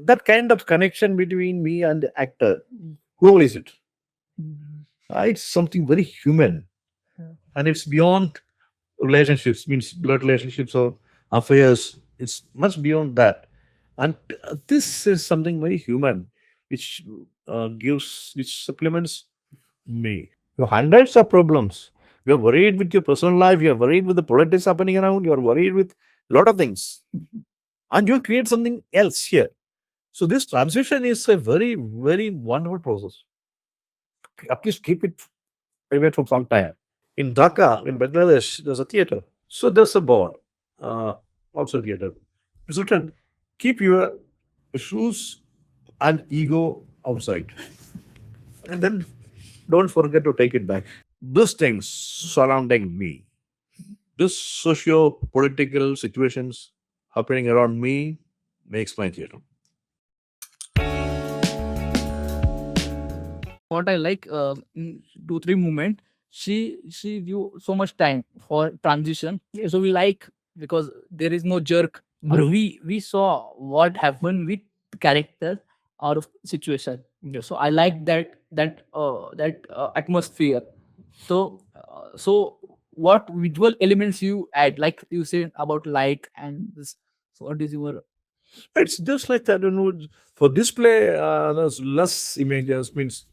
that kind of connection between me and the actor, who is it? It's something very human, and it's beyond relationships, means blood relationships or affairs. It's much beyond that, and this is something very human, which which supplements me. You have hundreds of problems. You're worried with your personal life. You're worried with the politics happening around. You're worried with a lot of things, and you create something else here. So this transition is a very, very wonderful process. At least keep it away from some time. In Dhaka, in Bangladesh, there's a theater. So there's a board, also theater. It's written, keep your shoes and ego outside. And then don't forget to take it back. These things surrounding me, this socio-political situations happening around me makes my theater. What I like in 2 3 movement, she give so much time for transition. Yeah, so we like because there is no jerk. But we saw what happened with character out of situation. Yeah. So I like that atmosphere. So what visual elements you add, like you said about light and this. So what is your It's just like that, for display, there's less images, means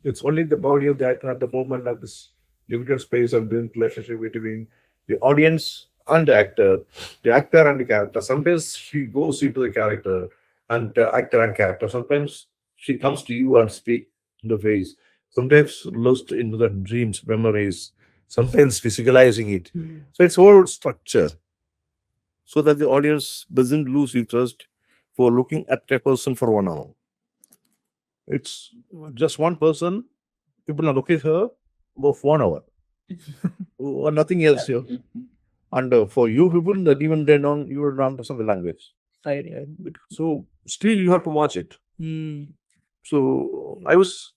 it's only the body of the actor at the moment of this limited space of built relationship between the audience and the actor and the character. Sometimes she goes into the character and actor and character. Sometimes she comes to you and speak in the face. Sometimes lost into the dreams, memories. Sometimes physicalizing it. So it's all structure so that the audience doesn't lose interest for looking at a person for 1 hour. It's just one person. People are looking at her for 1 hour or nothing else here. And for you people, that even then on you will understand the language. side? So still you have to watch it. So I was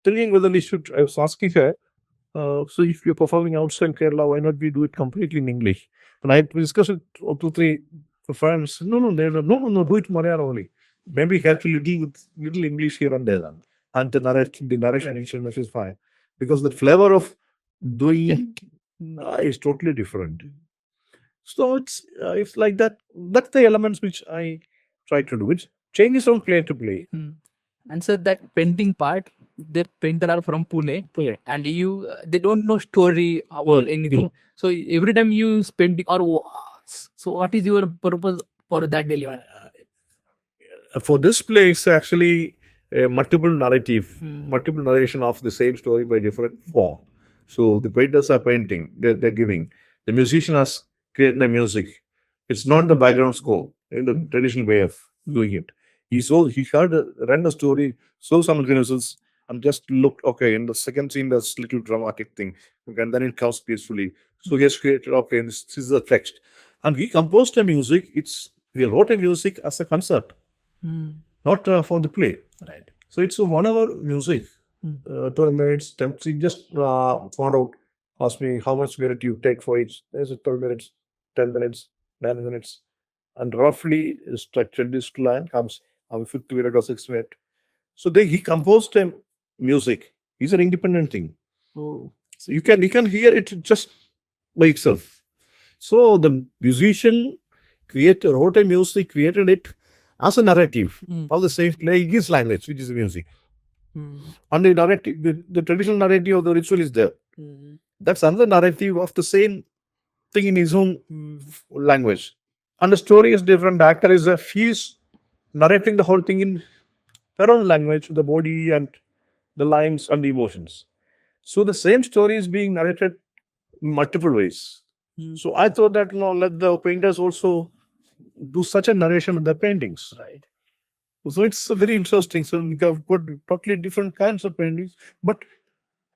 thinking whether we should. I was asking her. So if you're performing outside Kerala, why not we do it completely in English? And I discussed it up to three friends. No, do it Malayalam only. Maybe have to little English here and there, and the narration is fine because the flavor of doing it is totally different. So it's like that. That's the elements which I try to do. Which changes from play to play. And so that painting part, the painter are from Pune, and you they don't know story or anything. So every time you spend so what is your purpose for that daily? For this play, it's actually a multiple multiple narration of the same story by different form. So the painters are painting, they're giving. The musician has created the music. It's not the background score in the traditional way of doing it. He heard read the story, saw some reconnaissance, and just looked, okay, in the second scene, there's little dramatic thing. And then it comes peacefully. So he has created, okay, this is the text. And he composed the music. He wrote a music as a concert, not for the play. Right. So it's a 1 hour music, 12 minutes. He just found out, asked me how much minute you take for each. There's a 12 minutes, 10 minutes, 9 minutes. And roughly structured this line comes 50 minutes or 6 minutes. So he composed a music. It's an independent thing. Oh. So you can hear it just by itself. So the musician wrote a music, created it as a narrative of the same play in his language, which is the music. And the narrative, the traditional narrative of the ritual is there. That's another narrative of the same thing in his own language. And the story is different. The actor he's narrating the whole thing in her own language, the body and the lines and the emotions. So the same story is being narrated in multiple ways. So I thought that let the painters also do such a narration with their paintings. Right. So it's very interesting. So we have got totally different kinds of paintings. But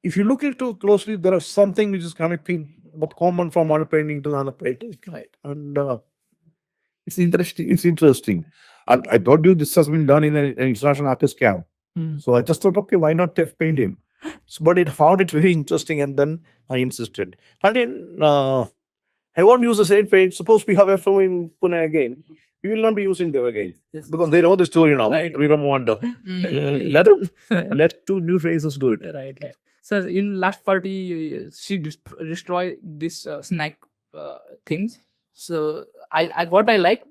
if you look into closely, there is something which is connecting, but common from one painting to another painting. Right. And it's interesting. And I told you this has been done in an international artist camp. So I just thought, okay, why not paint him? So, but it found it very interesting, and then I insisted. And then I won't use the same paint. Suppose we have a film in Pune again. You will not be using them again Yes. because they know the story now. Right. We don't want to. Let them, let two new faces do it. Right. So in last party, she destroy this snack things. So I what I like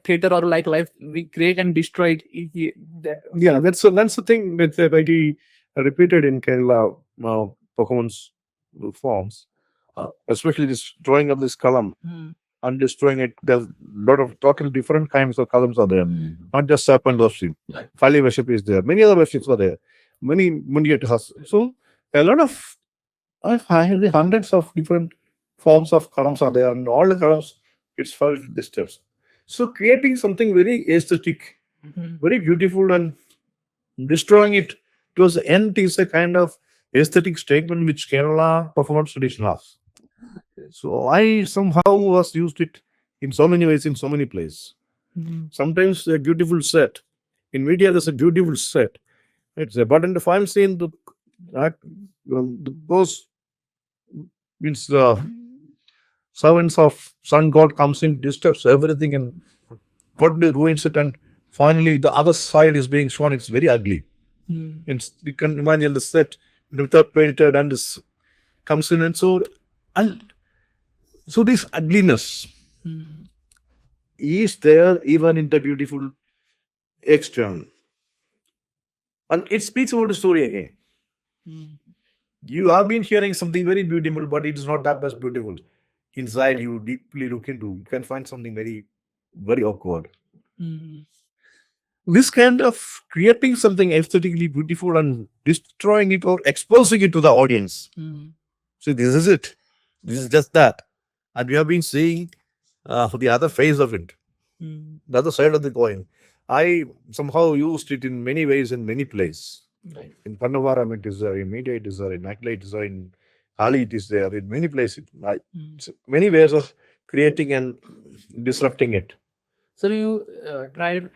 theater or like life, we create and destroy it. Yeah, that's the thing that's very repeated in Kerala performance forms, especially this drawing of this column and destroying it. There's a lot of total different kinds of columns are there, not just serpent worship. Fali worship is there. Many other worships are there. Many it has. So a lot of hundreds of different forms of columns are there, and all the columns it's felt disturbs. So creating something very aesthetic, very beautiful, and destroying it towards the end is a kind of aesthetic statement which Kerala performance tradition has. So I somehow was used it in so many ways in so many places. Sometimes a beautiful set. In media, there's a beautiful set. It's a but in the final scene, those means the servants of sun god comes in, disturbs everything, and totally ruins it. And finally, the other side is being shown. It's very ugly. You can imagine the set without painted and this comes in, and so this ugliness is there even in the beautiful external, and it speaks about the story again. You have been hearing something very beautiful, but it is not that much beautiful. Inside, you deeply look into, you can find something very, very awkward. This kind of creating something aesthetically beautiful and destroying it or exposing it to the audience. So this is it. This is just that. And we have been seeing the other face of it, the other side of the coin. I somehow used it in many ways in many places. In Pannavaram it is there, in media it is there, in Agleyum it is there, in Hali it is there, in many places. Many ways of creating and disrupting it. So you tried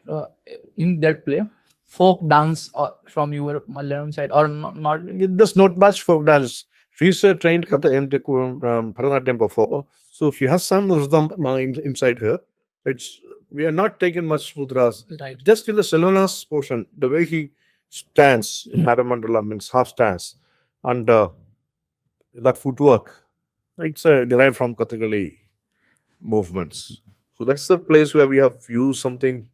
in that play folk dance from your Malayalam side or not? There's not much folk dance. She's trained Bharatanatyam before, so she has some rhythm inside her. We are not taking much mudras. Right. Just in the Selona's portion, the way he stands in Haramandala means half stance, and that footwork, it's derived from Kathakali movements. So that's the place where we have used something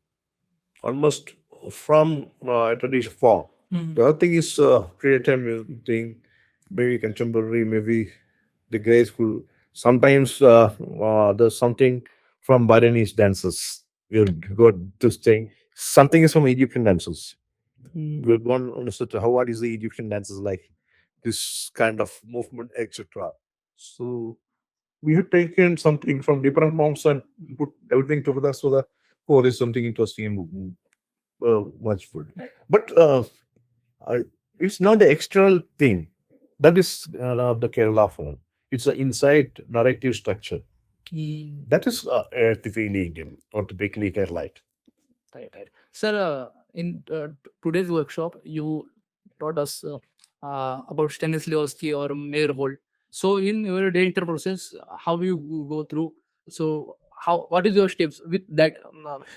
almost from a traditional form. The other thing is creative thing, maybe contemporary, maybe the graceful. Sometimes there's something from Balinese dances. We've got this thing. Something is from Egyptian dances. We've gone understood how what is the Egyptian dances like, this kind of movement, etc. So we have taken something from different forms and put everything together so that there's something interesting and much food. But it's not the external thing. That is the Kerala form. It's the inside narrative structure. That is typically Indian or typically Keralite. Right. Sir, in today's workshop, you taught us about Stanislavski or Mayor Holt. So in your director process, how you go through? So what is your steps with that?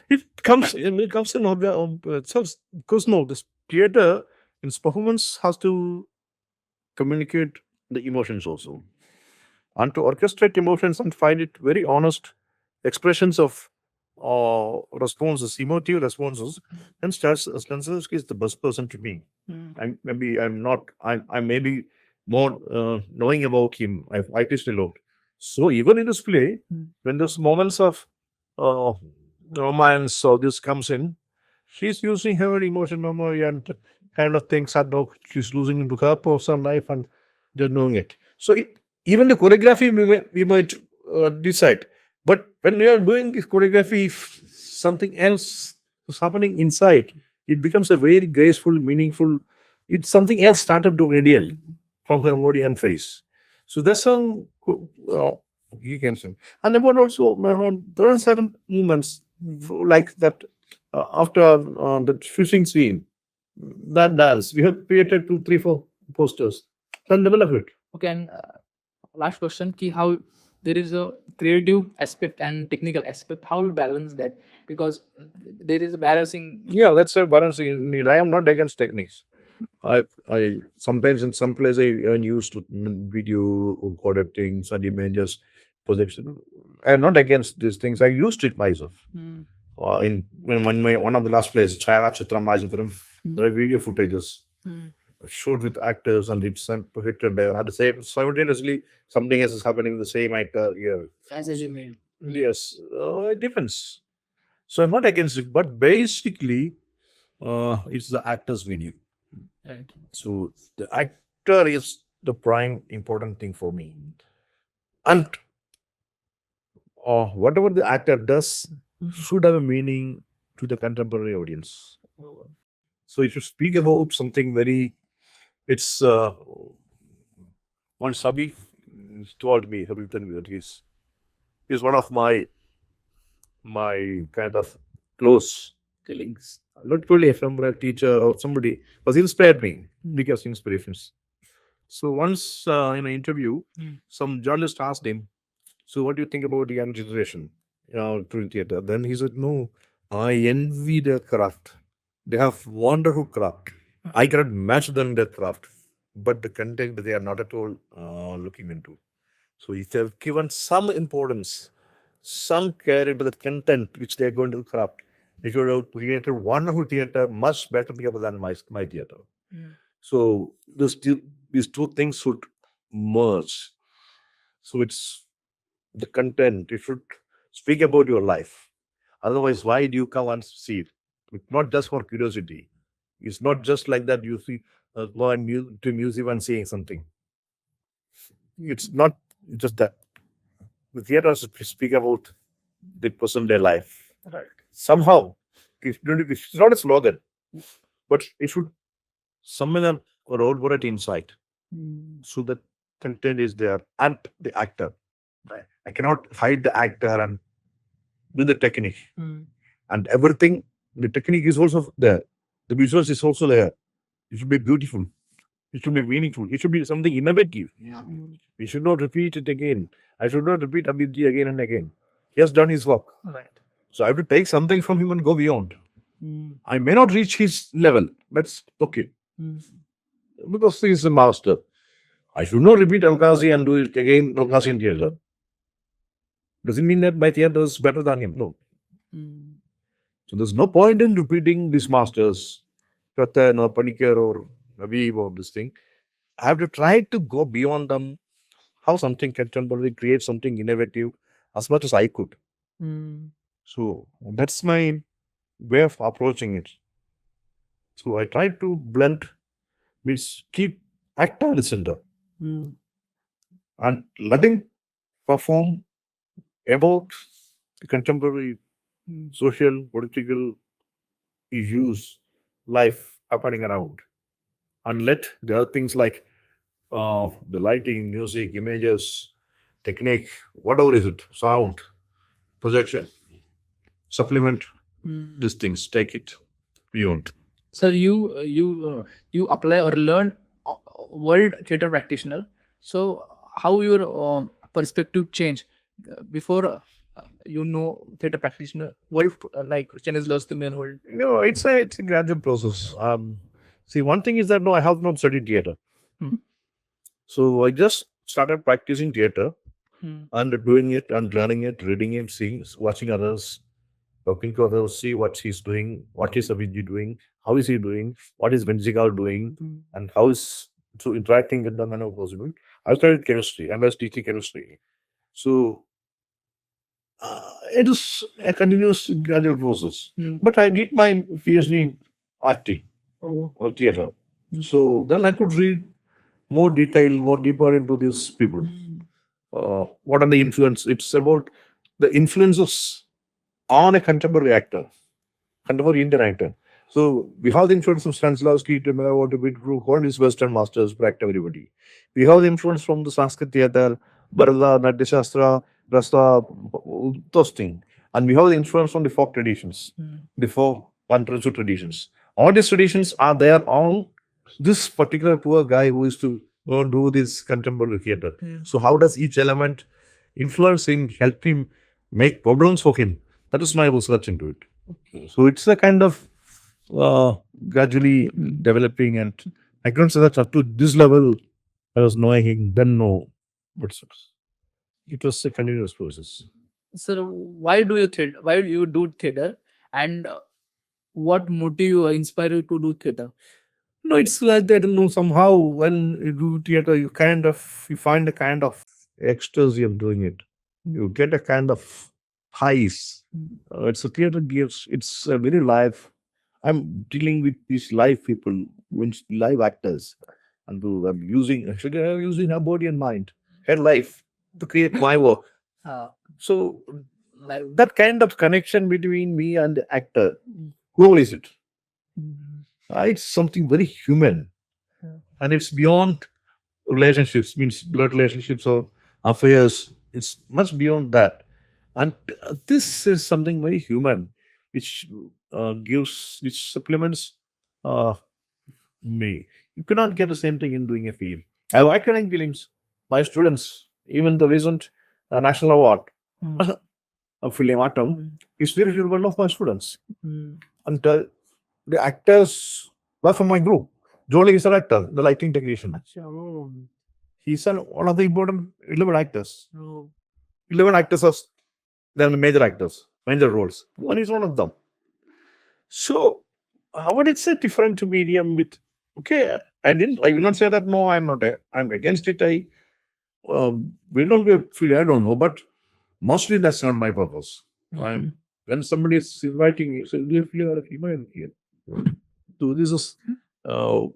It comes in itself because no, this theater in performance has to communicate the emotions also, and to orchestrate emotions and find it very honest expressions of responses, emotive responses. And Stanislavski is the best person to me. I may be more knowing about him. I teach a lot. So even in this play, when there's moments of romance or this comes in, she's using her emotion memory and kind of things. She's losing into her personal life and they're knowing it. So even the choreography we might decide. But when we are doing this choreography, if something else is happening inside, it becomes a very graceful, meaningful. It's something else started to radiate from her body and face. So that's how you can say. And about also there are certain moments like that after the fishing scene, that dance we have created 2, 3, 4 posters and develop it. Okay, and last question: how there is a creative aspect and technical aspect? How you balance that? because there is a balancing. Yeah, that's a balancing need. I am not against techniques. I sometimes in some place I used to video recorded things and images projection. I am not against these things. I used it myself. In when my one of the last plays, Chitram, there are video footages shot with actors and it's projected there. At the same simultaneously, something else is happening. The same actor. Yeah. As a human. Yes, it depends. So I'm not against it, but basically, it's the actor's video. Right. So the actor is the prime important thing for me, and whatever the actor does should have a meaning to the contemporary audience. So if you speak about something very, it's one Sabi told me, Sabi told me that he's one of my kind of close Killings. not really from a teacher or somebody, was inspired me because inspirations. So once in an interview, some journalist asked him, "So what do you think about the young generation, to theater?" Then he said, "No, I envy their craft. They have wonderful craft. I cannot match them in their craft, but the content they are not at all looking into. So if they have given some importance, some care into the content which they are going to craft, they should have created wonderful theater, much better theater than my theater." So these two things should merge. So it's the content. You should speak about your life. Otherwise, why do you come and see it? It's not just for curiosity. It's not just like that. You see, go and to museum and seeing something. It's not just that. The theater should speak about the person, their life. Right. Somehow, it's not a slogan, but it should summon a elaborate insight. So the content is there and the actor. I cannot hide the actor and do the technique. And everything, the technique is also there. The visuals is also there. It should be beautiful. It should be meaningful. It should be something innovative. We should not repeat it again. I should not repeat Abhijit again and again. He has done his work. Right. So I have to take something from him and go beyond. I may not reach his level. That's okay. Because he is a master. I should not repeat Alkazi and do it again, Alkazi in theater. Doesn't mean that my theater is better than him. No. So there's no point in repeating these masters, Kratan or Panikar or Habib or this thing. I have to try to go beyond them, how something contemporary create something innovative as much as I could. So that's my way of approaching it. So I try to blend, means keep actor at the center and letting perform about the contemporary social, political issues, life happening around, and let the other things like the lighting, music, images, technique, whatever is it, sound, projection, supplement these things, take it beyond. So you apply or learn world theater practitioner. So how your perspective change before theater practitioner? What if like Chennai's lost the main world? No, it's a gradual process. See, one thing is that no, I have not studied theater. So I just started practicing theater and doing it and learning it, reading it, seeing, watching others, talking to others, see what he's doing, what is Abhijit doing, how is he doing, what is Benjigal doing, and how is so interacting with them and how possible. I studied chemistry. I was teaching chemistry. So it is a continuous gradual process. But I did my PhD in acting or theater. So then I could read more detail, more deeper into these people. What are the influence? It's about the influences on a contemporary actor, contemporary Indian actor. So we have the influence from Stanislavski, Temewa, to Bidru, all these Western masters, practice everybody. We have the influence from the Sanskrit theater, Bharata, Natya Shastra, Rasta, those things. And we have the influence from the folk traditions, the folk Pantrasu traditions. All these traditions are there on this particular poor guy who is to do this contemporary theater. So how does each element influence him, help him, make problems for him? That is my research into it. So it's a kind of gradually developing, and I can't say that up to this level I was knowing, then no, but it was a continuous process. So why do you theater? Why do you do theater? And what motive you inspire you to do theater? No, it's like that. No, somehow when you do theater, you find a kind of ecstasy of doing it. You get a kind of highs. It's a theater gives. It's a very live. I'm dealing with these live people, which live actors, and I'm using her body and mind, her life to create my work. Uh, So that kind of connection between me and the actor, who is it? It's something very human, and it's beyond relationships, means blood relationships or affairs. It's much beyond that, and this is something very human, which which supplements uh, me. You cannot get the same thing in doing a film. I have iconic films. My students, even the recent national award of film atom, is very one of my students, and the actors were from my group. Jolie is an actor, the lighting technician. He's one of the important 11 actors. 11 actors are they're the major actors, major roles. One is one of them. So, how would it say different to medium with? Okay, I will not say that. No, I'm not. I'm against it. We don't feel. I don't know, but mostly that's not my purpose. I'm when somebody is inviting, so do you feel you're a human here? So this is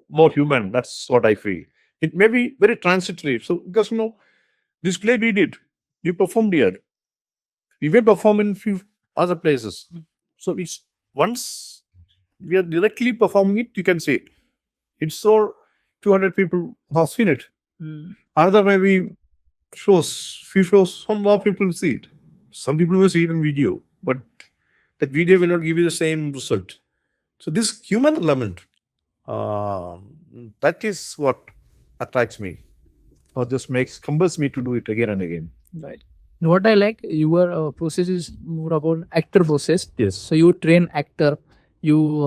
more human. That's what I feel. It may be very transitory. So because this play we did, we performed here. We will perform in few other places. So it's once we are directly performing it, you can see it. It's all 200 people have seen it. Other maybe few shows, some more people will see it. Some people will see it in video, but that video will not give you the same result. So this human element, that is what attracts me, or just compels me to do it again and again. Right. What I like, your process is more about actor process. Yes. So you train actor. You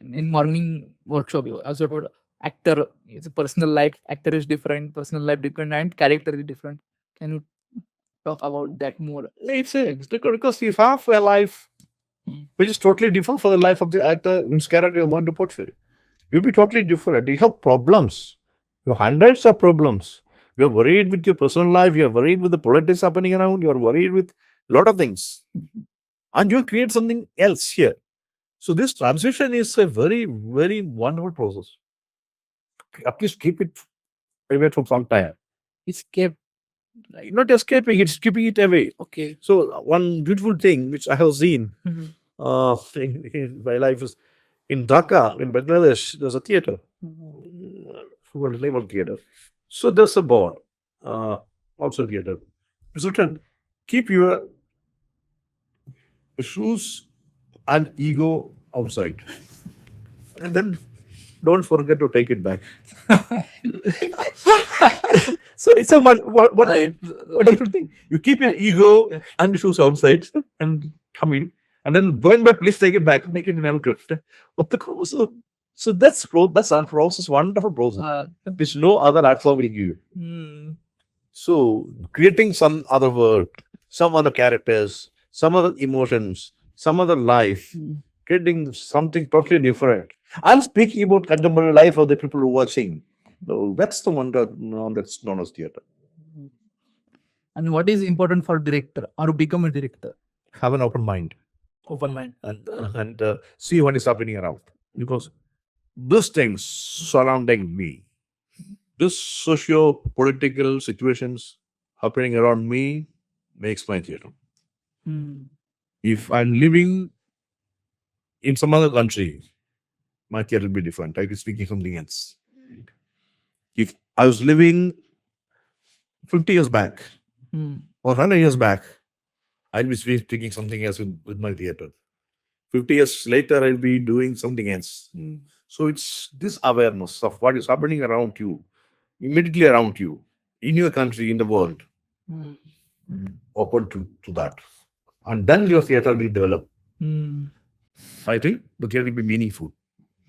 in morning workshop. You also about actor. It's a personal life. Actor is different. Personal life different, and character is different. Can you talk about that more? It's because you have a life which is totally different from the life of the actor whose character you want to portray. You'll be totally different. You have problems. You have hundreds of problems. You're worried with your personal life. You're worried with the politics happening around. You're worried with a lot of things. And you create something else here. So this transition is a very, very wonderful process. At least keep it away from some time. Escape. Not escaping, it's keeping it away. Okay. So one beautiful thing which I have seen in my life is in Dhaka, in Bangladesh, there's a theater. What is the name of the theater? So there's a board, also theater. It's written, keep your shoes and ego outside. And then don't forget to take it back. So it's a wonderful thing. You keep your ego and the shoes outside and come in. And then going back, please take it back, make it an good. So that's a process, wonderful process. Which no other art form will give you. So creating some other world, some other characters, some other emotions, some other life, creating something totally different. I'm speaking about contemporary life of the people who are watching. So that's the wonder that's known as theater. And what is important for director or to become a director? Have an open mind Open mind. and see what is happening around. Because these things surrounding me, this socio-political situations happening around me makes my theater. If I'm living in some other country, my theater will be different. I'll be speaking something else. If I was living 50 years back or 100 years back, I'll be speaking something else with my theater. 50 years later, I'll be doing something else. So it's this awareness of what is happening around you, immediately around you, in your country, in the world, open to that. and then your theater will develop. Mm. I think the theater will be meaningful.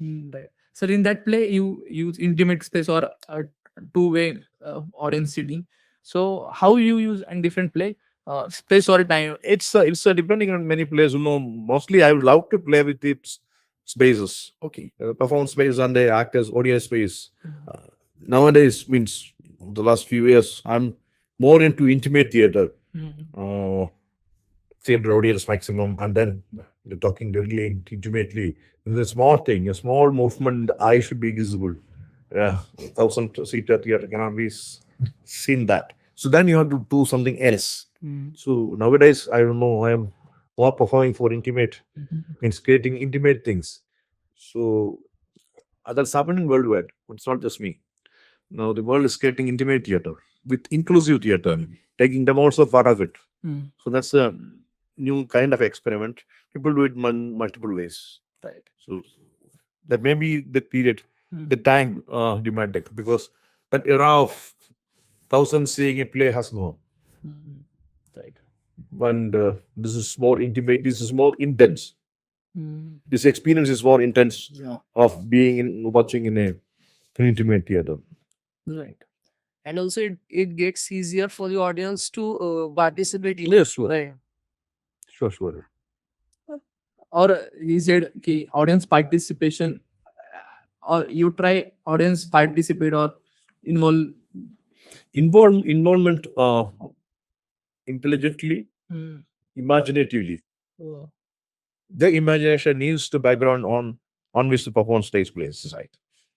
Right. So in that play, you use intimate space or a two-way audience seating. So how you use in different play, space or time? It's depending on many players. Mostly I would love to play with the spaces, Okay. performance space and the actors audience space. Nowadays, means the last few years, I'm more into intimate theater. Theater audience maximum, and then you're talking really intimately. There's a small thing, a small movement, I should be visible. Yeah, 1,000-seater theater cannot be seen that. So then you have to do something else. So nowadays, I don't know, I am more performing for intimate, means creating intimate things. So that's happening worldwide. It's not just me. Now the world is creating intimate theater with inclusive theater, taking them also part of it. So that's a new kind of experiment. People do it multiple ways. Right. So that may be the period, the time demanded, because that era of thousands seeing a play has gone. Right. And this is more intimate, this is more intense. This experience is more intense of being watching in an intimate theater. Right. And also it gets easier for the audience to participate in Yes, sure. right. Sure. Or he said, okay, audience participation, or you try audience participate or involve. Involvement intelligently, imaginatively. The imagination needs the background on which the performance takes place. Right.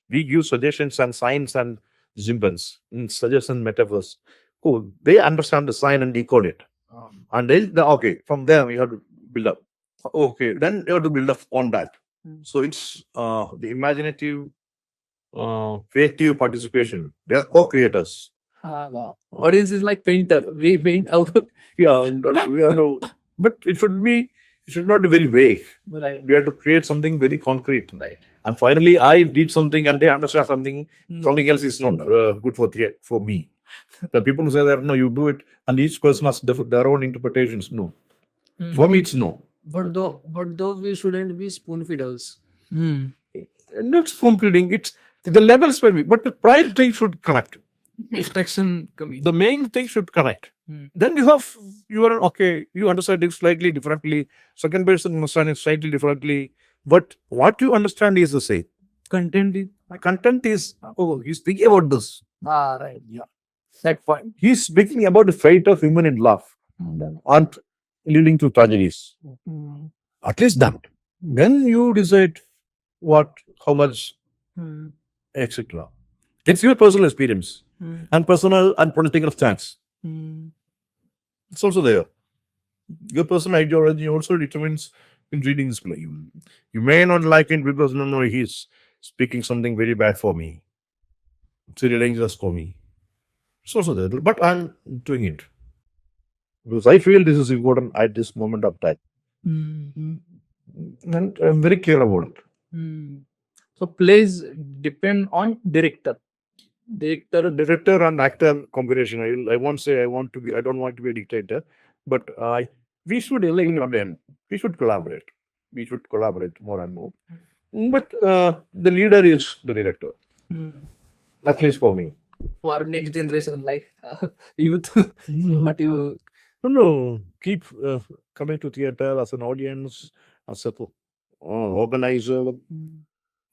We use suggestions and signs and symbols, suggestion metaphors. Oh, they understand the sign and decode it. And okay, from there we have to build up. Okay, then you have to build up on that. So it's the imaginative, creative participation. They are co-creators. Wow. Audience is like painter. We paint out. Yeah, and we are, but it should not be very vague. Right. We have to create something very concrete. Right. And finally, I did something and they understand something. Something else is not good for me. The people who say that, no, you do it, and each person has their own interpretations. No. For me, it's no. But though we shouldn't be spoon feeders. Not spoon feeding, it's the levels for me, but the prime thing should connect. Extraction. The main thing should connect. Then you are okay, you understand it slightly differently. Second person understand it slightly differently. But what you understand is the same. Content is, oh, he's speaking about this. Right. Yeah. That point. He's speaking about the fate of human in love and leading to tragedies. At least that. Then you decide what, how much, etc. It's your personal experience and personal and political stance. It's also there. Your personal ideology also determines in reading this play. You may not like it because no, he's speaking something very bad for me. It's very dangerous for me. It's also there. But I'm doing it. Because I feel this is important at this moment of time. And I'm very clear about it. So plays depend on director. Director and actor combination. I won't say I don't want to be a dictator, but we should we should collaborate. We should collaborate more and more. But the leader is the director. At least for me. For next generation, like youth, what you. No. Keep coming to theater as an audience, as a organizer,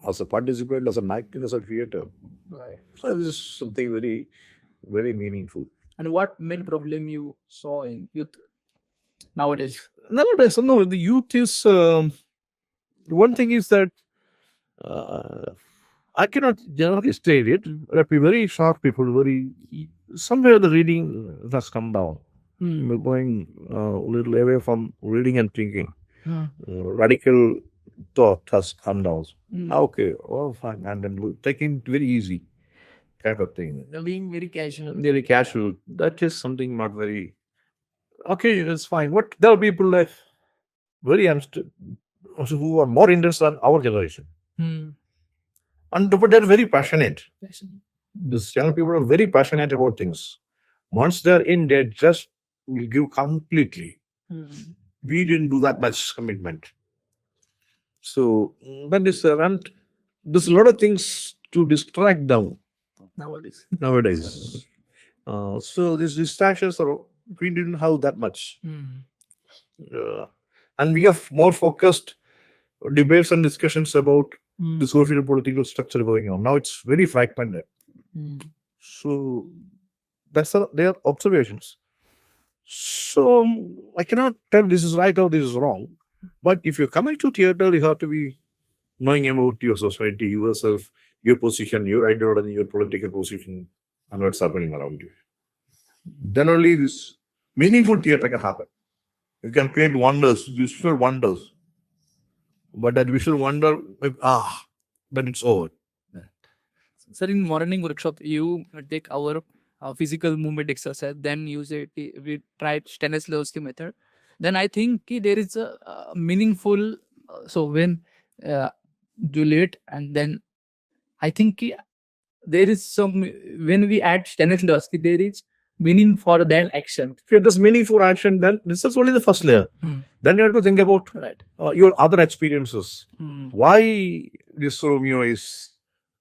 as a participant, as an actor, as a theater. Right. So this is something very, very meaningful. And what main problem you saw in youth nowadays? Nowadays, no, the youth is one thing is that I cannot generally state it. There be very sharp people, somewhere the reading has come down. We're going a little away from reading and thinking. Radical thought has come down. Okay, fine, and then we're taking it very easy, kind of thing. Being very casual. Very casual. That is something not very. Okay, it's fine. What there are people like very who are more interested than our generation, but they're very passionate. These young people are very passionate about things. Once they're in, they just will give completely. we didn't do that much commitment. So that is and there's a lot of things to distract them nowadays. So these distractions are we didn't have that much. And we have more focused debates and discussions about the social and political structure going on. Now it's very fragmented. So that's their observations. So I cannot tell this is right or this is wrong. But if you're coming to theater, you have to be knowing about your society, yourself, your position, your ideology, your political position, and what's happening around you. Then only this meaningful theater can happen. You can create wonders, visual wonders. But that visual wonder, then it's over. Sir, in morning workshop, you take our physical movement exercise. Then you say we tried Stanislavski method. Then I think there is a meaningful. So when Juliet, and then I think there is some when we add Stanislavski, there is meaning for that action. If there's meaning for action, then this is only the first layer. Then you have to think about your other experiences. Why this Romeo is,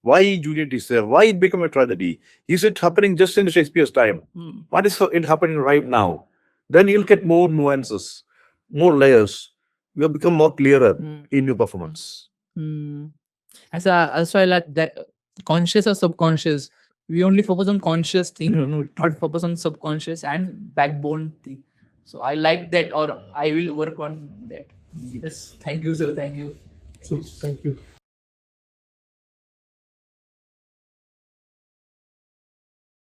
why Juliet is there, why it became a tragedy. Is it happening just in Shakespeare's time? What is it happening right now? Then you'll get more nuances, more layers. You'll become more clearer in your performance. Also, I like that conscious or subconscious. We only focus on conscious thing, not focus on subconscious and backbone thing. So I like that, or I will work on that. Yes, thank you, sir. Thank you. So thank you.